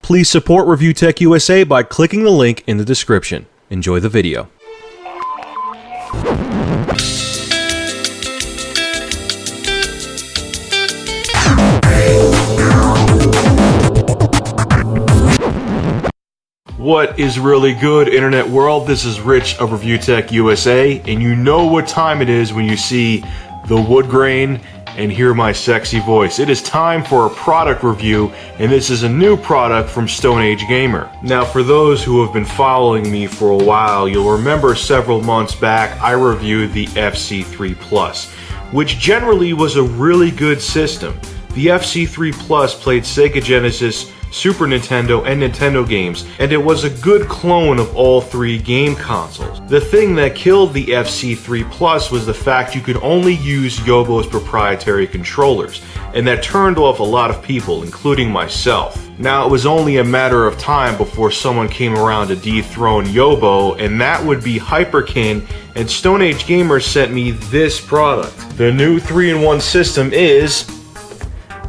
Please support Review Tech USA by clicking the link in the description. Enjoy the video. What is really good, internet world? This is Rich of Review Tech USA, and you know what time it is when you see the wood grain and hear my sexy voice. It is time for a product review, and this is a new product from Stone Age Gamer. Now, for those who have been following me for a while, you'll remember several months back I reviewed the FC3 Plus, which generally was a really good system. The FC3 Plus played Sega Genesis, Super Nintendo, and Nintendo games, and it was a good clone of all three game consoles. The thing that killed the FC3 Plus was the fact you could only use Yobo's proprietary controllers, and that turned off a lot of people, including myself. Now, it was only a matter of time before someone came around to dethrone Yobo, and that would be Hyperkin, and Stone Age Gamer sent me this product. The new 3-in-1 system is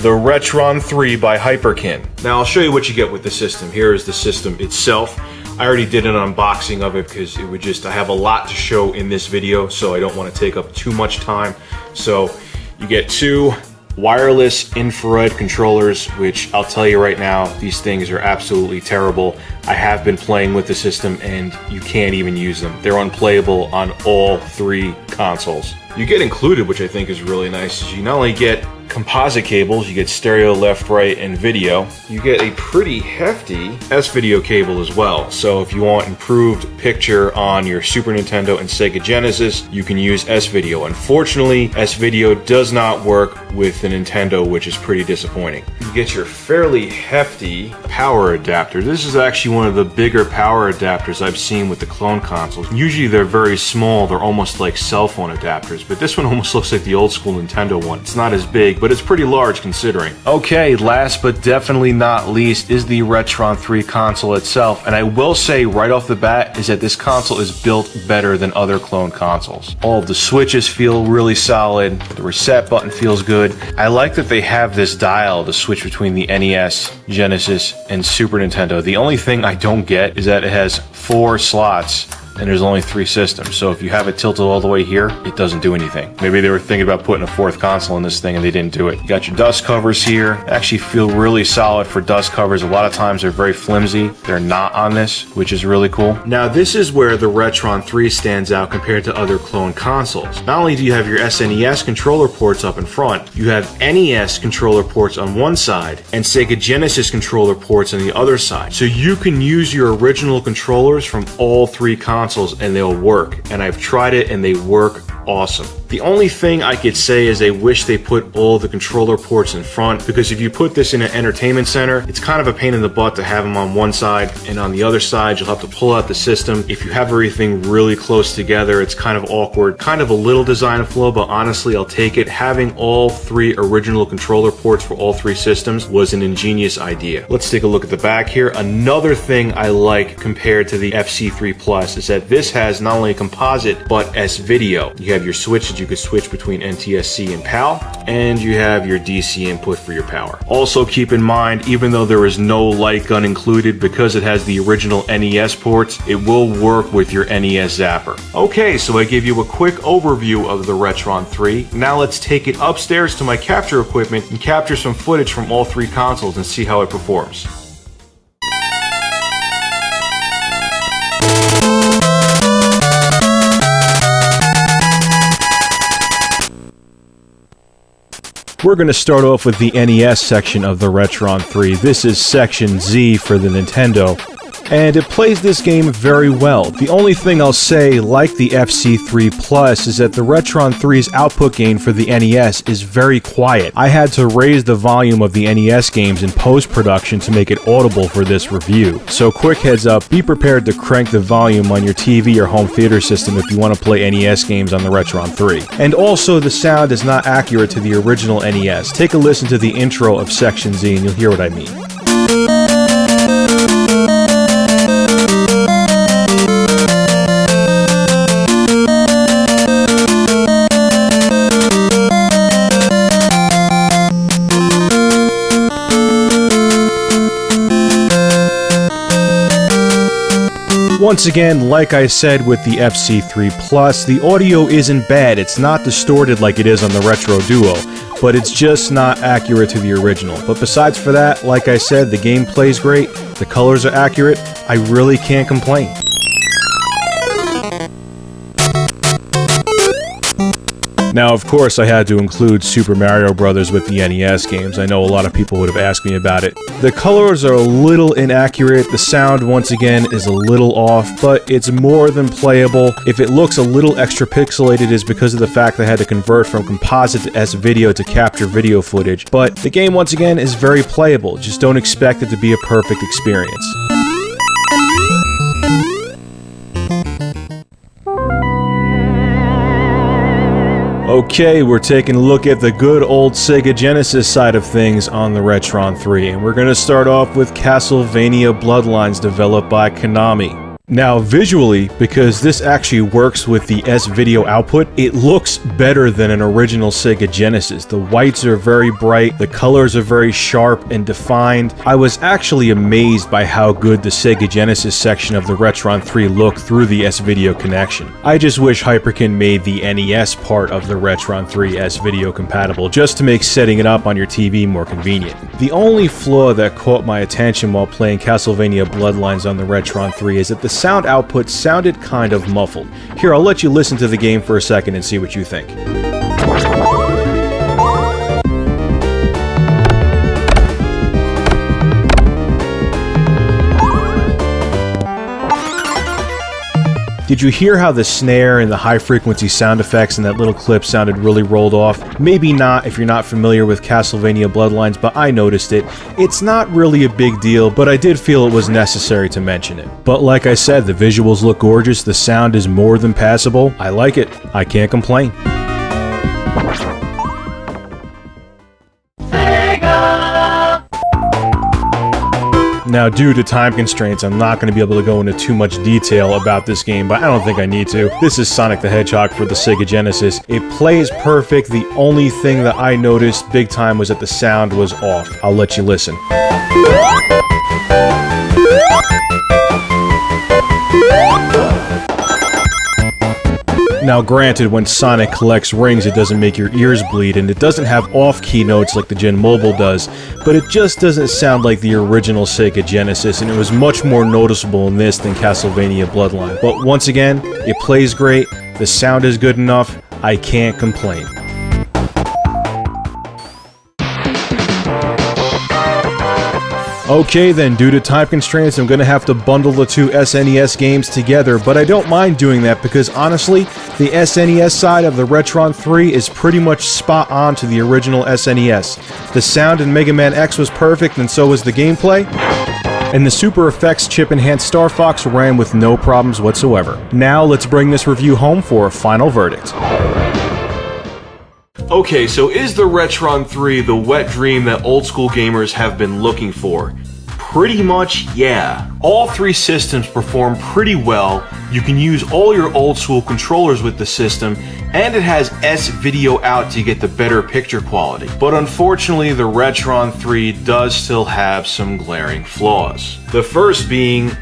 the Retron 3 by Hyperkin. Now I'll show you what you get with the system. Here is the system itself. I already did an unboxing of it because it would I have a lot to show in this video, so I don't want to take up too much time. So you get two wireless infrared controllers, which I'll tell you right now, these things are absolutely terrible. I have been playing with the system and you can't even use them. They're unplayable on all three consoles. You get included, which I think is really nice, is you not only get composite cables, you get stereo, left, right, and video. You get a pretty hefty S-video cable as well. So if you want improved picture on your Super Nintendo and Sega Genesis, you can use S-video. Unfortunately, S-video does not work with the Nintendo, which is pretty disappointing. You get your fairly hefty power adapter. This is actually one of the bigger power adapters I've seen with the clone consoles. Usually they're very small, they're almost like cell phone adapters, but this one almost looks like the old school Nintendo one. It's not as big, but it's pretty large considering. Okay, last but definitely not least is the Retron 3 console itself, and I will say right off the bat is that this console is built better than other clone consoles. All of the switches feel really solid, the reset button feels good. I like that they have this dial to switch between the NES, Genesis, and Super Nintendo. The only thing I don't get is that it has 4 slots and there's only 3 systems, so if you have it tilted all the way here, it doesn't do anything. Maybe they were thinking about putting a 4th console in this thing and they didn't do it. You got your dust covers here. They actually feel really solid for dust covers. A lot of times they're very flimsy. They're not on this, which is really cool. Now this is where the Retron 3 stands out compared to other clone consoles. Not only do you have your SNES controller ports up in front, you have NES controller ports on one side and Sega Genesis controller ports on the other side. So you can use your original controllers from all 3 consoles and they'll work, and I've tried it and they work awesome. The only thing I could say is I wish they put all the controller ports in front, because if you put this in an entertainment center, it's kind of a pain in the butt to have them on one side, and on the other side you'll have to pull out the system. If you have everything really close together, it's kind of awkward, kind of a little design flaw, but honestly I'll take it. Having all 3 original controller ports for all 3 systems was an ingenious idea. Let's take a look at the back here. Another thing I like compared to the FC3 Plus is that this has not only a composite but S-video. You have your switches, you could switch between NTSC and PAL, and you have your DC input for your power. Also keep in mind, even though there is no light gun included, because it has the original NES ports, it will work with your NES Zapper. Okay, so I gave you a quick overview of the Retron 3. Now let's take it upstairs to my capture equipment and capture some footage from all 3 consoles and see how it performs. We're going to start off with the NES section of the Retron 3. This is Section Z for the Nintendo, and it plays this game very well. The only thing I'll say, like the FC3 Plus, is that the Retron 3's output gain for the NES is very quiet. I had to raise the volume of the NES games in post-production to make it audible for this review. So quick heads up, be prepared to crank the volume on your TV or home theater system if you want to play NES games on the Retron 3. And also, the sound is not accurate to the original NES. Take a listen to the intro of Section Z and you'll hear what I mean. Once again, like I said with the FC3 Plus, the audio isn't bad. It's not distorted like it is on the Retro Duo, but it's just not accurate to the original. But besides for that, like I said, the game plays great, the colors are accurate, I really can't complain. Now, of course, I had to include Super Mario Bros. With the NES games. I know a lot of people would have asked me about it. The colors are a little inaccurate, the sound, once again, is a little off, but it's more than playable. If it looks a little extra pixelated, it's because of the fact that I had to convert from composite to S-video to capture video footage. But the game, once again, is very playable. Just don't expect it to be a perfect experience. Okay, we're taking a look at the good old Sega Genesis side of things on the Retron 3, and we're going to start off with Castlevania Bloodlines, developed by Konami. Now, visually, because this actually works with the S-video output, it looks better than an original Sega Genesis. The whites are very bright, the colors are very sharp and defined. I was actually amazed by how good the Sega Genesis section of the Retron 3 looked through the S-video connection. I just wish Hyperkin made the NES part of the Retron 3 S-video compatible, just to make setting it up on your TV more convenient. The only flaw that caught my attention while playing Castlevania Bloodlines on the Retron 3 is that the sound output sounded kind of muffled. Here, I'll let you listen to the game for a second and see what you think. Did you hear how the snare and the high-frequency sound effects in that little clip sounded really rolled off? Maybe not if you're not familiar with Castlevania Bloodlines, but I noticed it. It's not really a big deal, but I did feel it was necessary to mention it. But like I said, the visuals look gorgeous, the sound is more than passable. I like it. I can't complain. Now, due to time constraints, I'm not going to be able to go into too much detail about this game, but I don't think I need to. This is Sonic the Hedgehog for the Sega Genesis. It plays perfect. The only thing that I noticed big time was that the sound was off. I'll let you listen. Now granted, when Sonic collects rings, it doesn't make your ears bleed, and it doesn't have off-key notes like the Gen Mobile does, but it just doesn't sound like the original Sega Genesis, and it was much more noticeable in this than Castlevania Bloodline. But once again, it plays great, the sound is good enough, I can't complain. Okay then, due to time constraints, I'm gonna have to bundle the two SNES games together, but I don't mind doing that because honestly, the SNES side of the Retron 3 is pretty much spot on to the original SNES. The sound in Mega Man X was perfect, and so was the gameplay. And the Super Effects chip-enhanced Star Fox ran with no problems whatsoever. Now let's bring this review home for a final verdict. Okay, so is the Retron 3 the wet dream that old school gamers have been looking for? Pretty much, yeah. All three systems perform pretty well, you can use all your old school controllers with the system, and it has S-video out to get the better picture quality. But unfortunately, the Retron 3 does still have some glaring flaws. The first being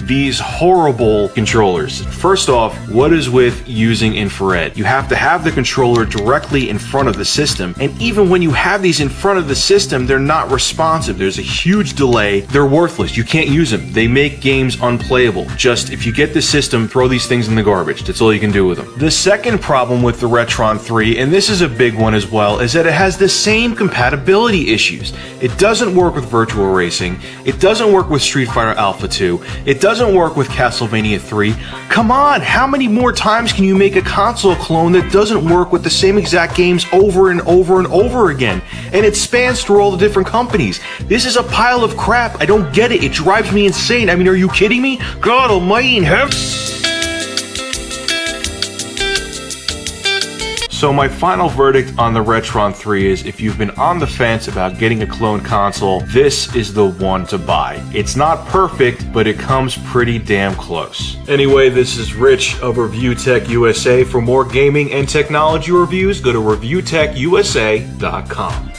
these horrible controllers. First off, what is with using infrared? You have to have the controller directly in front of the system, and even when you have these in front of the system, they're not responsive. There's a huge delay. They're worthless. You can't use them. They make games unplayable. Just, if you get the system, throw these things in the garbage. That's all you can do with them. The second problem with the Retron 3, and this is a big one as well, is that it has the same compatibility issues. It doesn't work with Virtual Racing. It doesn't work with Street Fighter Alpha 2. It doesn't work with Castlevania 3. Come on, how many more times can you make a console clone that doesn't work with the same exact games over and over and over again? And it spans through all the different companies. This is a pile of crap. I don't get it. It drives me insane. I mean, are you kidding me? God almighty in heaven. So my final verdict on the Retron 3 is, if you've been on the fence about getting a clone console, this is the one to buy. It's not perfect, but it comes pretty damn close. Anyway, this is Rich of ReviewTech USA. For more gaming and technology reviews, go to ReviewTechUSA.com.